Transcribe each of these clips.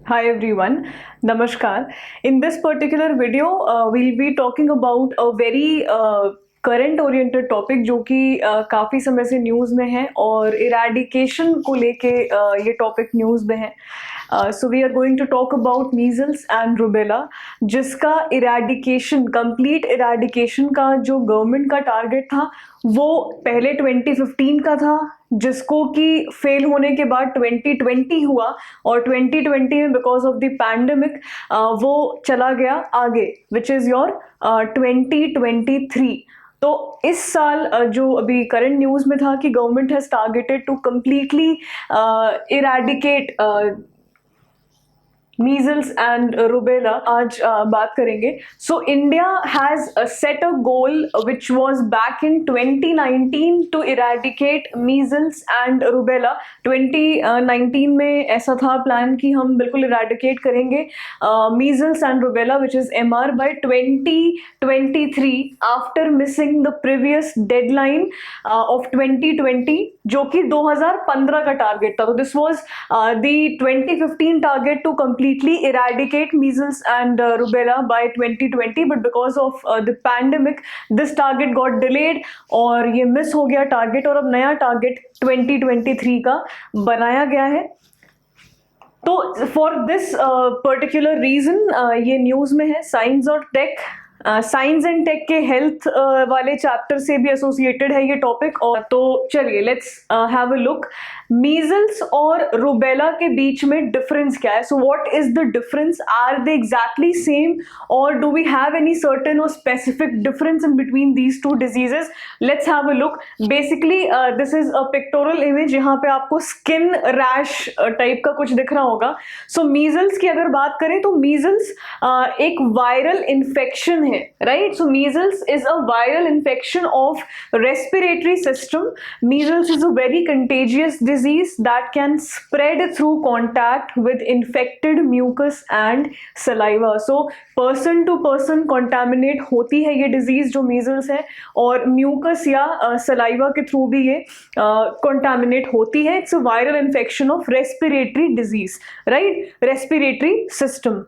Hi everyone, Namaskar. In this particular video, we'll be talking about a very current oriented topic जो कि काफ़ी समय से news में है और इरेडिकेशन को लेके ये टॉपिक न्यूज़ में है. So we are going to talk about measles and rubella, जिसका इरेडिकेशन, कंप्लीट इरेडिकेशन का जो गवर्नमेंट का टारगेट था वो पहले 2015 का था, जिसको कि फेल होने के बाद 2020 हुआ और 2020 में बिकॉज ऑफ द पैंडेमिक वो चला गया आगे, विच इज़ योर 2023. तो इस साल जो अभी करंट न्यूज़ में था कि government has targeted to completely eradicate measles and rubella, आज बात करेंगे. So India has set a goal which was back in 2019 to eradicate measles and rubella. 2019 में ऐसा था प्लान कि हम बिल्कुल इरेडिकेट करेंगे measles and rubella which is MR by 2023 after missing the previous deadline of 2020 जो कि 2015 का टारगेट था. तो this was the 2015 target to completely eradicate measles and rubella by 2020, but because of the pandemic this target got delayed और ये miss हो गया target और अब नया टारगेट 2023 का बनाया गया है. तो फॉर दिस पर्टिकुलर रीजन ये न्यूज़ में है. साइंस और टेक, साइंस एंड टेक के हेल्थ वाले चैप्टर से भी एसोसिएटेड है ये टॉपिक. और तो चलिए let's have a look. Measles और रुबेला के बीच में डिफरेंस क्या है? So what is the difference? Are they exactly same और do we have any certain और specific difference in between these two diseases? Let's have a look. Basically this is a pectoral image. यहाँ पे आपको skin rash type का कुछ दिख रहा होगा. सो मीजल्स की अगर बात करें तो मीजल्स एक वायरल इन्फेक्शन है, right? So measles is a viral infection of respiratory system. Measles is a very contagious disease that can spread through contact with infected mucus and saliva. So person to person contaminate होती है ये disease जो measles है, और mucus या saliva के through भी ये contaminate होती है. It's a viral infection of respiratory disease, right? Respiratory system.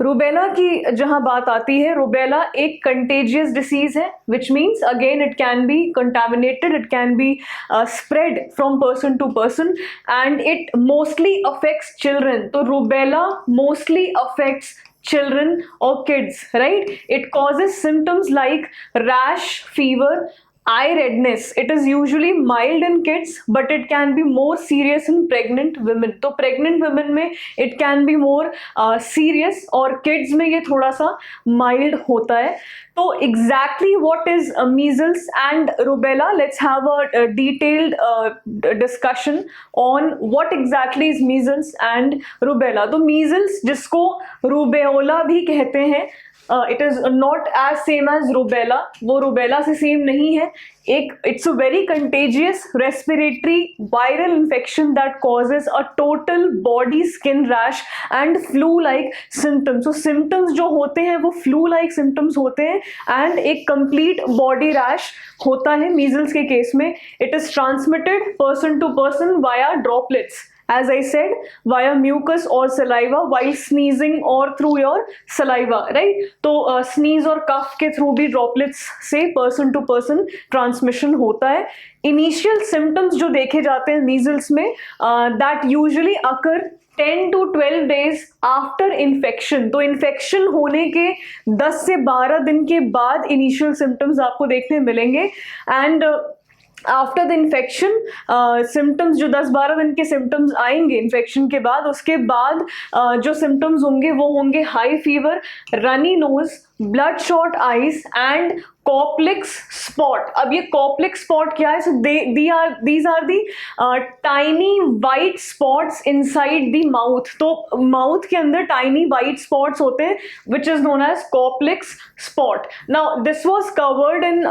Rubella की जहां बात आती है, रुबेला एक कंटेजियस डिसीज है, which means again it can be contaminated, it can be spread from person to person and it mostly affects children. तो rubella mostly affects children or kids, right? It causes symptoms like rash, fever, eye redness. It is usually mild in kids, but it can be more serious in pregnant women. तो pregnant women में it can be more serious और kids में ये थोड़ा सा mild होता है. तो exactly what is measles and rubella? Let's have a detailed discussion on what exactly is measles and rubella. तो measles जिसको rubeola भी कहते हैं, it is not as same as rubella. वो रुबेला से सेम नहीं है. एक it's a very contagious respiratory viral infection that causes a total body skin rash and flu like symptoms. तो सिम्टम्स जो होते हैं वो फ्लू लाइक सिम्टम्स होते हैं एंड एक कंप्लीट बॉडी रैश होता है मीजल्स के केस में. It is transmitted person to person via droplets, as I said, via mucus or saliva while sneezing or through your saliva, right? तो sneeze और cough के through भी droplets से person to person transmission होता है. Initial symptoms जो देखे जाते हैं measles में, that usually occur 10 to 12 days after infection. तो इन्फेक्शन होने के 10 से 12 दिन के बाद इनिशियल सिम्टम्स आपको देखने मिलेंगे. And after the infection symptoms जो 10-12 दिन के सिम्टम्स आएंगे इन्फेक्शन के बाद, उसके बाद जो सिम्टम्स होंगे वो होंगे high fever, runny nose, blood shot eyes and Koplik's spot. अब ये कॉप्लिक्स स्पॉट क्या है? So these are the tiny white spots inside the mouth. तो माउथ के अंदर टाइनी वाइट स्पॉट्स होते हैं which is known as Koplik's spot. Now this was covered in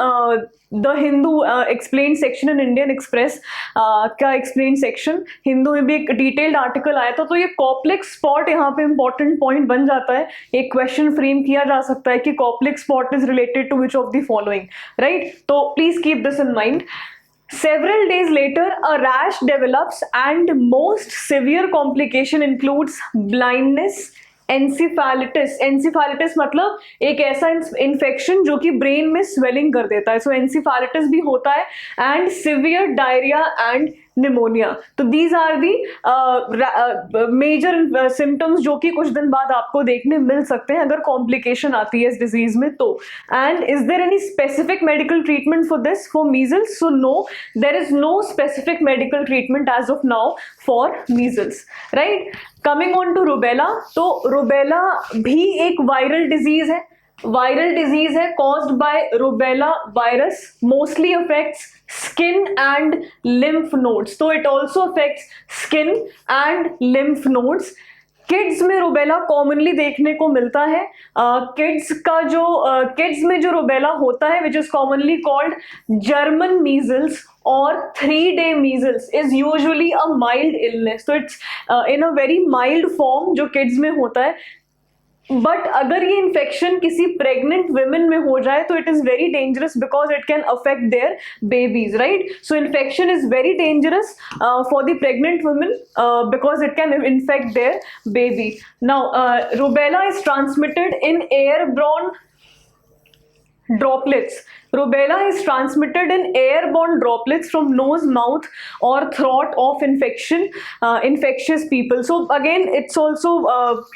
the Hindu explain section in Indian Express का explain section. Hindu में भी एक detailed article आया था. तो ये कॉप्लिक्स स्पॉट यहाँ पे इंपॉर्टेंट पॉइंट बन जाता है. एक क्वेश्चन फ्रेम किया जा सकता है कि Koplik's spot is related to which of the following, right? तो please keep this in mind. Several days later, a rash develops and most severe complication includes blindness, एंसिफालिटिस. एंसिफालिटिस मतलब एक ऐसा इन्फेक्शन जो कि ब्रेन में स्वेलिंग कर देता है. सो एंसिफालिटिस भी होता है and severe diarrhoea and pneumonia. तो these are the major symptoms जो कि कुछ दिन बाद आपको देखने मिल सकते हैं अगर कॉम्प्लिकेशन आती है इस डिजीज में तो. And is there any specific medical treatment for this, for measles? So no, there is no specific medical treatment as of now for measles, right. Coming on to rubella. तो rubella भी एक viral disease है. Viral disease है caused by rubella virus, mostly affects skin and lymph nodes. तो it also affects skin and lymph nodes. Kids में rubella commonly देखने को मिलता है. किड्स में जो रुबेला होता है which is commonly called German measles और 3-day measles is usually a mild illness. So it's in a very mild form जो kids में होता है. बट अगर ये इन्फेक्शन किसी प्रेग्नेंट वुमेन में हो जाए तो it is very dangerous because it can affect their babies, right. So infection is very dangerous for the pregnant women because it can infect their baby. Now rubella is transmitted in airborne droplets. Rubella is transmitted in airborne droplets from nose, mouth or throat of infectious people. So again, it's also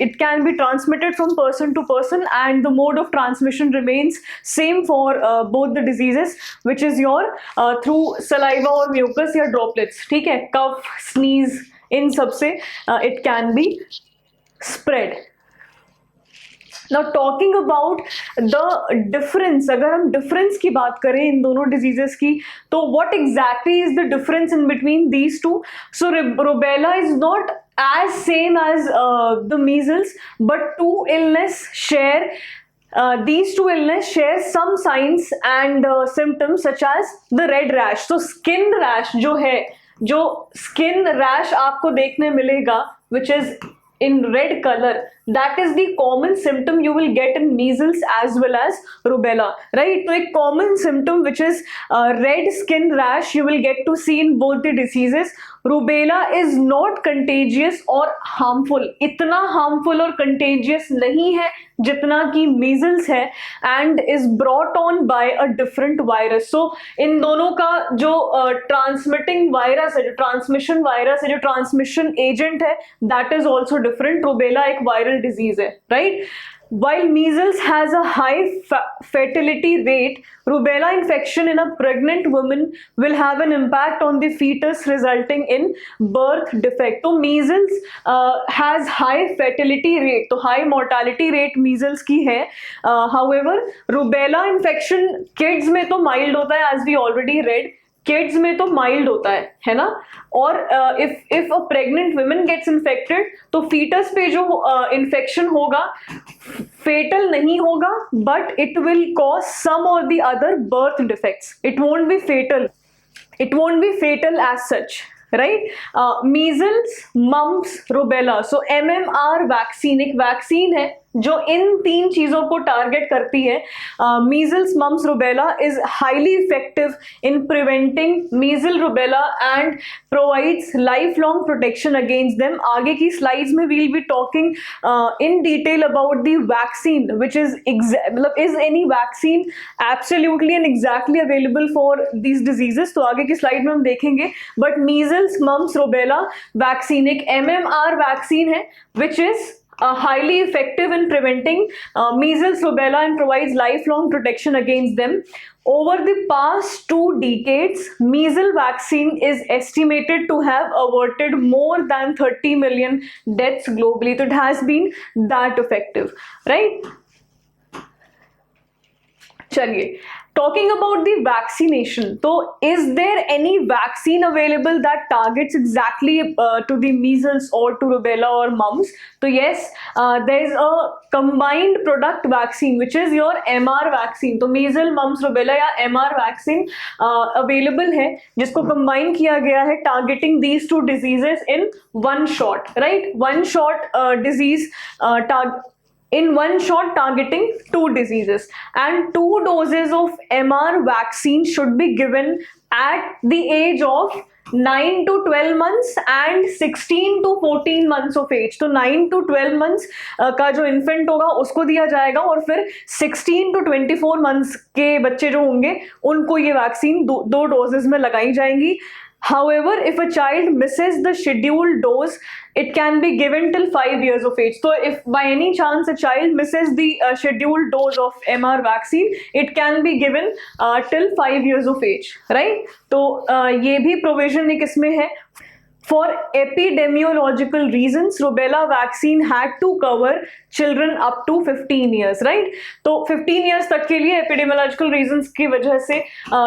it can be transmitted from person to person and the mode of transmission remains same for both the diseases, which is your through saliva or mucus या droplets. ठीक है, cough, sneeze, इन सब से it can be spread. Now talking about the difference, अगर हम difference की बात करें इन दोनों diseases की, तो what exactly is the difference in between these two? So rubella is not as same as the measles, but these two illness share some signs and symptoms such as the red rash. So skin rash जो है, जो skin rash आपको देखने मिलेगा which is in red color, that is the common symptom you will get in measles as well as rubella, right. So a common symptom which is red skin rash you will get to see in both the diseases. Rubella is not contagious or harmful. इतना harmful और contagious नहीं है जितना कि measles है and is brought on by a different virus. So इन दोनों का जो transmitting virus है, जो transmission virus है, जो transmission agent है, that is also different. Rubella एक viral disease है, right. While measles has a high fertility rate, rubella infection in a pregnant woman will have an impact on the fetus resulting in birth defect. तो measles has high fertility rate, तो high mortality rate measles की है. However, rubella infection kids में तो mild होता है as we already read. Kids में तो माइल्ड होता है ना. और if a pregnant women gets infected तो फीटस पे जो इन्फेक्शन होगा फेटल नहीं होगा, but it will cause some और the other birth defects. It won't be fatal as such, right. Measles, mumps, rubella. So MMR vaccine एक vaccine है जो इन तीन चीजों को टारगेट करती है. Measles, mumps, rubella is highly effective in preventing मीजल rubella and provides life long protection against them. आगे की स्लाइड्स में we'll be talking in detail about the vaccine which is मतलब is any vaccine absolutely and exactly available for these diseases. तो आगे की slide में हम देखेंगे. But measles, mumps, rubella vaccine एक MMR वैक्सीन है which is highly effective in preventing measles, rubella and provides lifelong protection against them. Over the past 2 decades, measles vaccine is estimated to have averted more than 30 million deaths globally. So it has been that effective, right? चलिए, talking about the vaccination, so is there any vaccine available that targets exactly to the measles or to rubella or mumps? So yes, there is a combined product vaccine which is your MR vaccine. तो measles, mumps, rubella या MR vaccine available है जिसको combine किया गया है targeting these two diseases in one shot, right. One shot disease in one shot targeting 2 diseases, and 2 doses of MR vaccine should be given at the age of 9 to 12 months and 16 to 14 months of age. तो 9 to 12 months का जो infant होगा उसको दिया जाएगा, और फिर 16 to 24 months के बच्चे जो होंगे उनको ये वैक्सीन दो डोजेस में लगाई जाएंगी. However, if a child misses the scheduled dose, it can be given till 5 years of age. So if by any chance a child misses the scheduled dose of MR vaccine, it can be given till 5 years of age, right? तो ये भी provision एक इसमें है. For epidemiological reasons, rubella vaccine had to cover children up to 15 years, right? तो 15 years तक के लिए epidemiological reasons की वजह से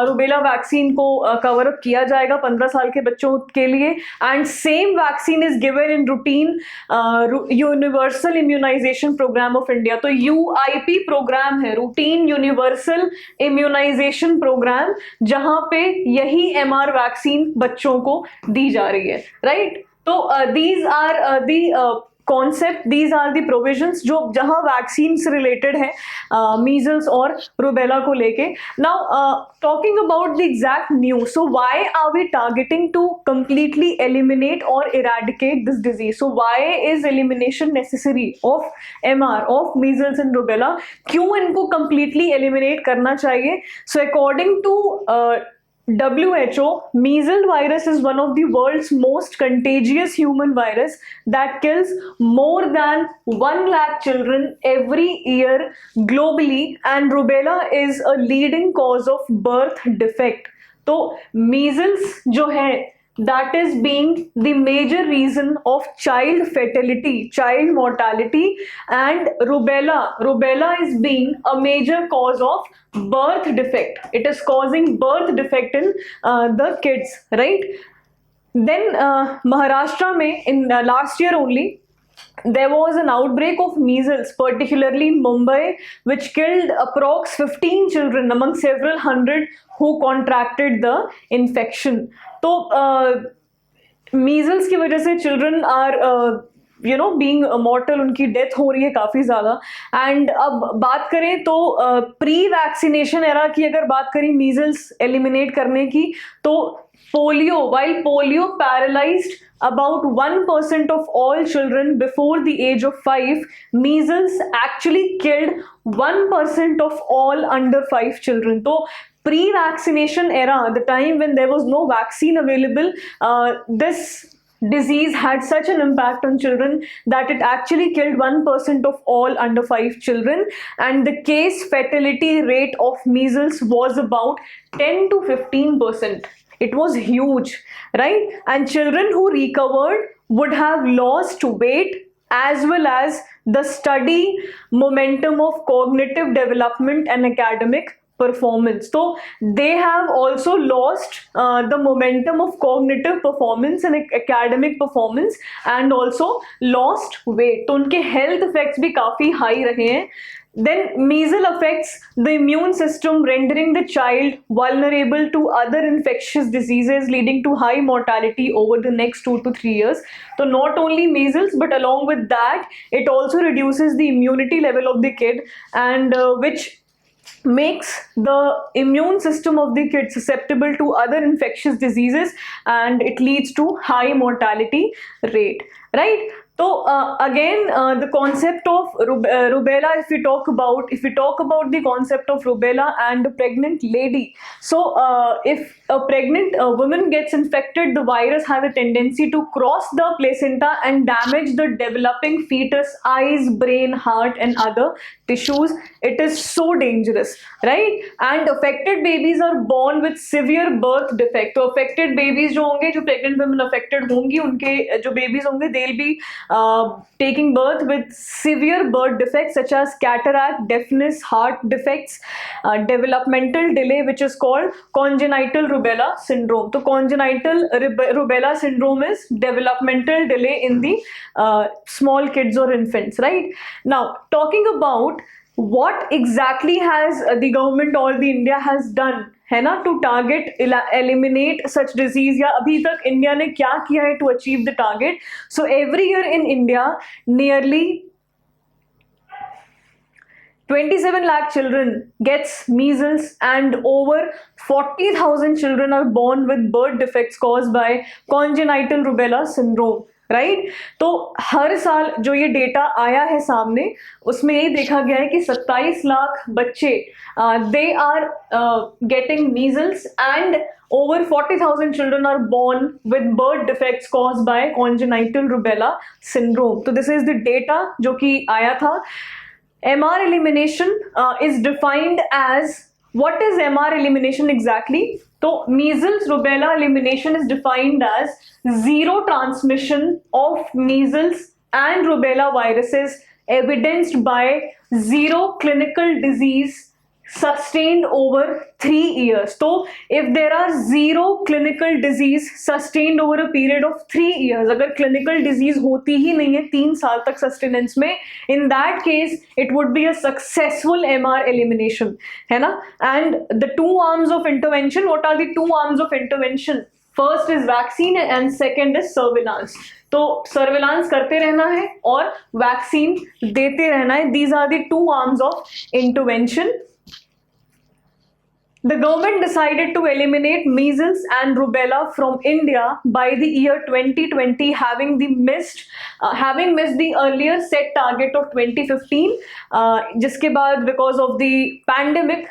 rubella vaccine को cover up किया जाएगा 15 साल के बच्चों के लिए. And same vaccine is given in routine universal immunization program of India. तो UIP program है, routine universal immunization program, जहाँ पे यही MR vaccine बच्चों को दी जा रही है. Right? So these are the concept, these are the provisions जो जहाँ vaccines related है measles और rubella को लेके. Now talking about the exact news, so why are we targeting to completely eliminate or eradicate this disease? So why is elimination necessary of MR, of measles and rubella? क्यों इनको completely eliminate करना चाहिए? So according to WHO, measles virus is one of the world's most contagious human virus that kills more than 1 lakh children every year globally, and rubella is a leading cause of birth defect. तो measles जो है, that is being the major reason of child fatality, child mortality, and rubella is being a major cause of birth defect. It is causing birth defect in the kids, right? Then Maharashtra mein in last year only there was an outbreak of measles, particularly in Mumbai, which killed approx 15 children among several hundred who contracted the infection. तो measles की वजह से children are being mortal, उनकी death हो रही है काफ़ी ज़्यादा. एंड अब बात करें तो प्री वैक्सीनेशन एरा की अगर बात करें मीजल्स एलिमिनेट करने की, तो polio, while polio paralyzed about 1% of all children before the age of 5, measles actually killed 1% of all under 5 children. तो pre-vaccination era, the time when there was no vaccine available, this disease had such an impact on children that it actually killed 1% of all under 5 children, and the case fatality rate of measles was about 10 to 15%. It was huge, right? And children who recovered would have lost weight as well as the study momentum of cognitive development and academic performance. So they have also lost the momentum of cognitive performance and academic performance, and also lost weight. तो उनके health effects भी काफी high रहे हैं. Then measles affects the immune system, rendering the child vulnerable to other infectious diseases, leading to high mortality over the next 2 to 3 years. So not only measles, but along with that, it also reduces the immunity level of the kid, and which makes the immune system of the kid susceptible to other infectious diseases, and it leads to high mortality rate, right? So again, the concept of rubella, if we talk about the concept of rubella and a pregnant lady, so if a pregnant woman gets infected, the virus has a tendency to cross the placenta and damage the developing fetus, eyes, brain, heart, and other tissues. It is so dangerous, right? And affected babies are born with severe birth defect. So affected babies जो होंगे, जो pregnant women affected होंगी, उनके जो babies होंगे, they'll be taking birth with severe birth defects such as cataract, deafness, heart defects, developmental delay, which is called congenital rubella syndrome. So congenital rubella syndrome is developmental delay in the small kids or infants, right? Now talking about what exactly has the government or the India has done है ना to target eliminate such disease, या अभी तक India ने क्या किया है to achieve the target. So every year in India nearly 27 lakh children gets measles and over 40,000 children are born with birth defects caused by congenital rubella syndrome, right तो हर साल जो ये डेटा आया है सामने उसमें यही देखा गया है कि 27 लाख बच्चे they are getting measles and over 40,000 children are born with birth defects caused by congenital rubella syndrome. तो this is the data जो कि आया था. MR elimination is defined as, what is MR elimination exactly? तो measles rubella elimination is defined as zero transmission of measles and rubella viruses evidenced by zero clinical disease sustained over 3 years. So if there are zero clinical disease sustained over a period of 3 years, अगर clinical disease होती ही नहीं है 3 साल तक sustenance में, in that case it would be a successful MR elimination, है ना? And the two arms of intervention, what are the two arms of intervention? First is vaccine and second is surveillance. तो surveillance करते रहना है और vaccine देते रहना है. These are the two arms of intervention. The government decided to eliminate measles and rubella from India by the year 2020, having missed the earlier set target of 2015. जिसके बाद because of the pandemic,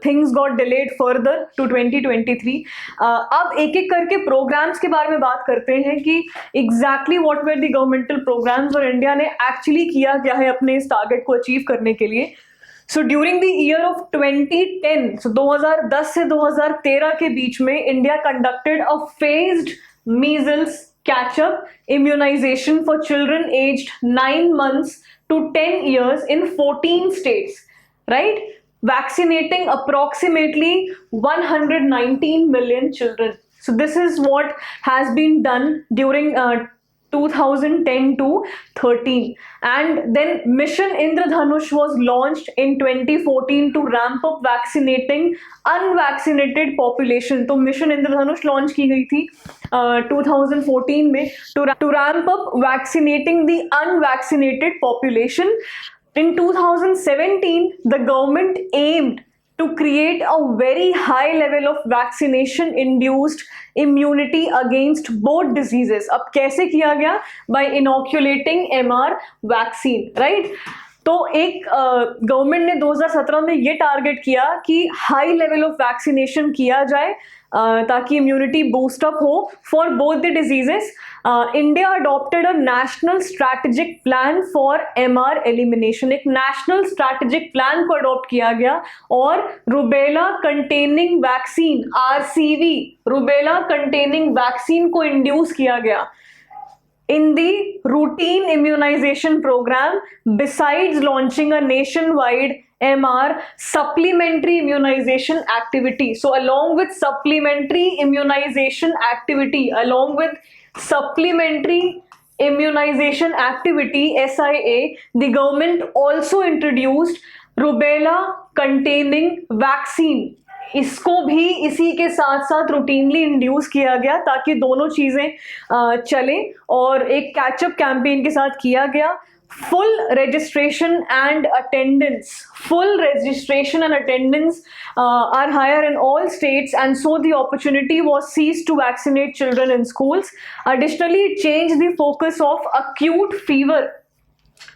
things got delayed further to 2023. अब एक एक करके programs के बारे में बात करते हैं कि exactly what were the governmental programs और इंडिया ने actually किया क्या है अपने इस target को achieve करने के लिए. So during the year of 2010, so 2010 से 2013 के बीच में India conducted a phased measles catch-up immunization for children aged 9 months to 10 years in 14 states, right? Vaccinating approximately 119 million children. So this is what has been done during 2010 to 13, and then Mission Indradhanush was launched in 2014 to ramp up vaccinating unvaccinated population. तो Mission Indradhanush launch की गई थी 2014 में to ramp up vaccinating the unvaccinated population. In 2017, the government aimed to create a very high level of vaccination induced immunity against both diseases. अब कैसे किया गया? By inoculating MR vaccine, right? तो एक गवर्नमेंट ने 2017 में ये टारगेट किया कि हाई लेवल ऑफ वैक्सीनेशन किया जाए ताकि इम्यूनिटी बूस्टअप हो for both the diseases. India adopted a national strategic plan for MR elimination. एक नेशनल स्ट्रैटेजिक प्लान को अडॉप्ट किया गया और rubella containing vaccine RCV, rubella containing vaccine को इंड्यूस किया गया in the routine immunization program, besides launching a nationwide MR supplementary immunization activity. So along with supplementary immunization activity, SIA, the government also introduced rubella containing vaccine. इसको भी इसी के साथ साथ routinely induce किया गया ताकि दोनों चीज़ें चलें और एक कैचअप कैंपेन के साथ किया गया. Full registration and attendance are higher in all states, and so the opportunity was seized to vaccinate children in schools. Additionally, it changed the focus of acute fever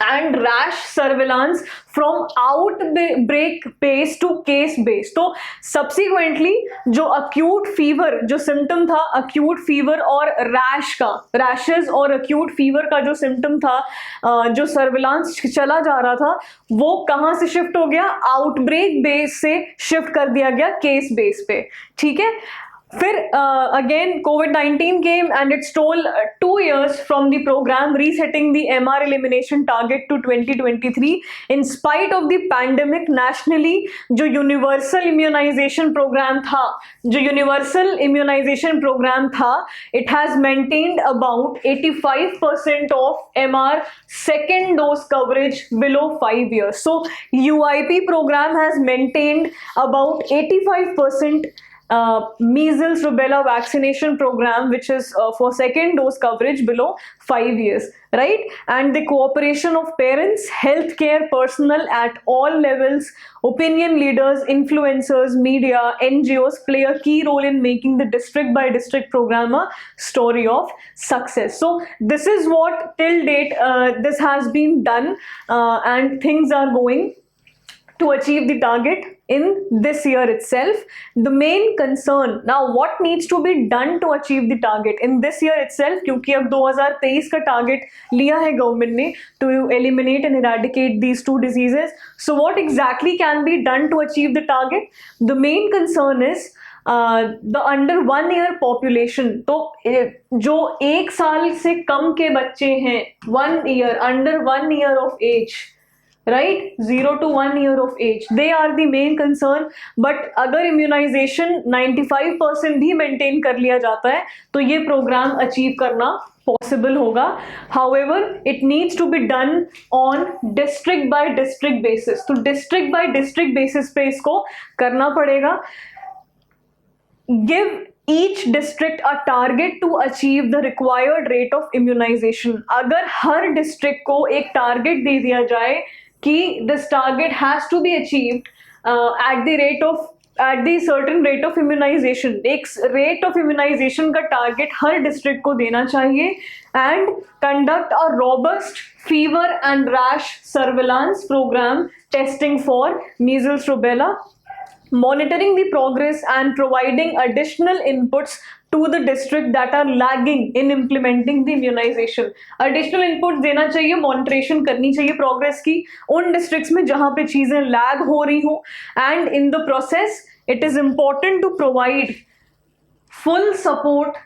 and rash surveillance from outbreak based to case based. तो subsequently जो acute fever जो symptom था, acute fever और rashes और acute fever का जो symptom था, जो surveillance चला जा रहा था, वो कहाँ से shift हो गया? outbreak base से shift कर दिया गया case base पे. ठीक है. फिर again COVID-19 came and it stole 2 years from the program, resetting the MR elimination target to 2023. In spite of the pandemic, nationally जो universal immunization program था, it has maintained about 85% of MR second dose coverage below 5 years. So UIP program has maintained about 85% measles rubella vaccination program, which is for second dose coverage below 5 years, right? And the cooperation of parents, healthcare personnel at all levels, opinion leaders, influencers, media, NGOs play a key role in making the district by district program a story of success. So this is what till date this has been done, and things are going to achieve the target in this year itself. The main concern now, what needs to be done to achieve the target in this year itself, क्योंकि अब 2023 का target लिया है government ने to eliminate and eradicate these two diseases. So what exactly can be done to achieve the target? The main concern is the under 1 year population. तो जो 1 साल से कम के बच्चे हैं, 1 year, under 1 year of age, right, 0 to 1 year of age, they are the main concern. But अगर immunization 95% भी maintain कर लिया जाता है तो ये प्रोग्राम अचीव करना पॉसिबल होगा. However, it needs to be done on district by district basis. तो district by district basis पे इसको करना पड़ेगा. Give each district a target to achieve the required rate of immunization. अगर हर डिस्ट्रिक्ट को एक टारगेट दे दिया जाए कि this target has to be achieved at the certain rate of immunization, एक rate of immunization का टारगेट हर डिस्ट्रिक्ट को देना चाहिए, and conduct a robust fever and rash surveillance program testing for measles rubella, monitoring the progress and providing additional inputs to the district that are lagging in implementing the immunization. Additional input देना चाहिए, monitoration करनी चाहिए progress की उन districts में जहाँ पे चीजें lag हो रही हो, and in the process it is important to provide full support,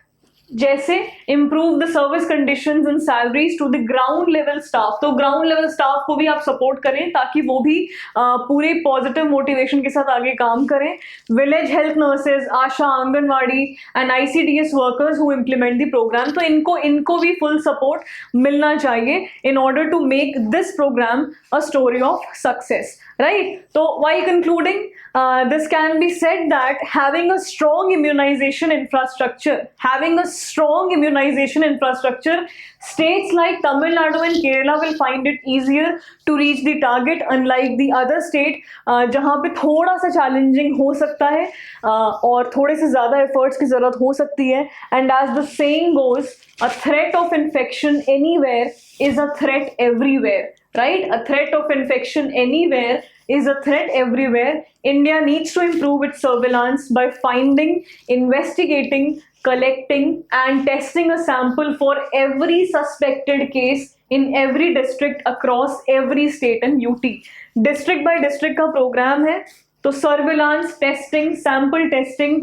जैसे improve the service conditions and salaries to the ground level staff. तो ground level staff को भी आप support करें ताकि वो भी पूरे positive motivation के साथ आगे काम करें. Village health nurses, Asha, anganwadi and ICDS workers who implement the program, तो इनको भी full support मिलना चाहिए in order to make this program a story of success, right? So while concluding, this can be said that having a strong immunization infrastructure, states like Tamil Nadu and Kerala will find it easier to reach the target, unlike the other state जहाँ पे थोड़ा सा challenging हो सकता है और थोड़े से ज़्यादा efforts की ज़रूरत हो सकती है. And as the saying goes, a threat of infection anywhere is a threat everywhere, right? A threat of infection anywhere is a threat everywhere. India needs to improve its surveillance by finding, investigating, collecting and testing a sample for every suspected case in every district across every state and UT. District by district का program है, तो surveillance testing, sample testing,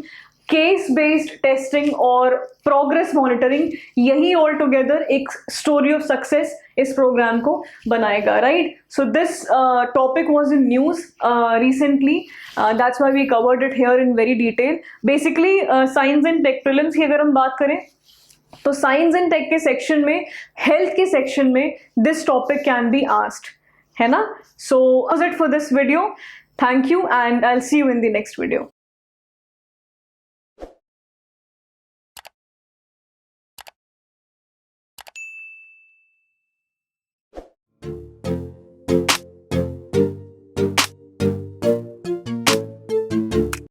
case based testing और progress monitoring, यही all together एक story of success इस program को बनाएगा, right? So this topic was in news recently, that's why we covered it here in very detail. Basically science and tech prelims की अगर हम बात करें तो साइंस एंड टेक के सेक्शन में, हेल्थ के सेक्शन में this topic can be asked, है ना? So that's it for this video. Thank you and I will see you in the next video.